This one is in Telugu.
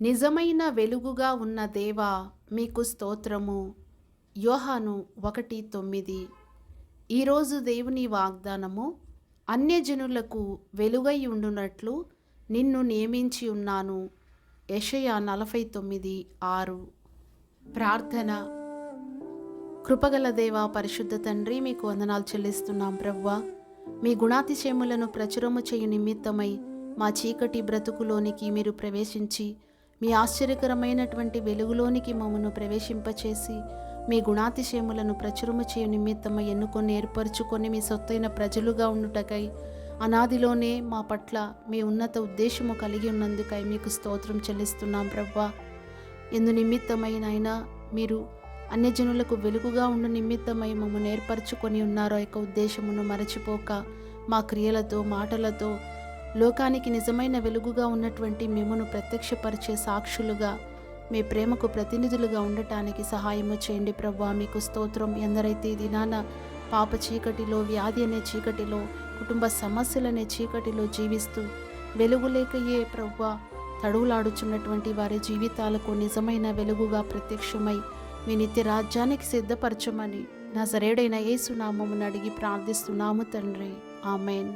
నిజమైన వెలుగుగా ఉన్న దేవా మీకు స్తోత్రము. యోహాను 1:9. ఈరోజు దేవుని వాగ్దానము, అన్యజనులకు వెలుగై ఉండునట్లు నిన్ను నియమించి ఉన్నాను. యెషయా 49:6. ప్రార్థన. కృపగల దేవా, పరిశుద్ధ తండ్రి, మీకు వందనాలు చెల్లిస్తున్నాం ప్రభువా. మీ గుణాతిశయములను ప్రచురము చేయు నిమిత్తమై మా చీకటి బ్రతుకులోనికి మీరు ప్రవేశించి మీ ఆశ్చర్యకరమైనటువంటి వెలుగులోనికి మమ్మను ప్రవేశింపచేసి మీ గుణాతిశయములను ప్రచురము చేయు నిమిత్తమై ఎన్నుకొని ఏర్పరచుకొని మీ సొత్తైన ప్రజలుగా ఉండుటకై అనాదిలోనే మా పట్ల మీ ఉన్నత ఉద్దేశము కలిగి ఉన్నందుకై మీకు స్తోత్రం చెల్లిస్తున్నాం ప్రభువా. ఎందు నిమిత్తమైనైనా మీరు అన్యజనులకు వెలుగుగా ఉండు నిమిత్తమై మమ్మల్ని ఏర్పరచుకొని ఉన్నారో యొక్క ఉద్దేశమును మరచిపోక మా క్రియలతో మాటలతో లోకానికి నిజమైన వెలుగుగా ఉన్నటువంటి మిమ్మను ప్రత్యక్షపరిచే సాక్షులుగా మీ ప్రేమకు ప్రతినిధులుగా ఉండటానికి సహాయము చేయండి ప్రభువా. మీకు స్తోత్రం. ఎందరైతే ఈ దినాన పాప చీకటిలో, వ్యాధి అనే చీకటిలో, కుటుంబ సమస్యలనే చీకటిలో జీవిస్తూ వెలుగులేకయే ప్రభువా తడువులాడుచున్నటువంటి వారి జీవితాలకు నిజమైన వెలుగుగా ప్రత్యక్షమై మీ నిత్య రాజ్యానికి సిద్ధపరచమని నజరేయుడైన యేసు నామమున అడిగి ప్రార్థిస్తున్నాము తండ్రి. ఆమెన్.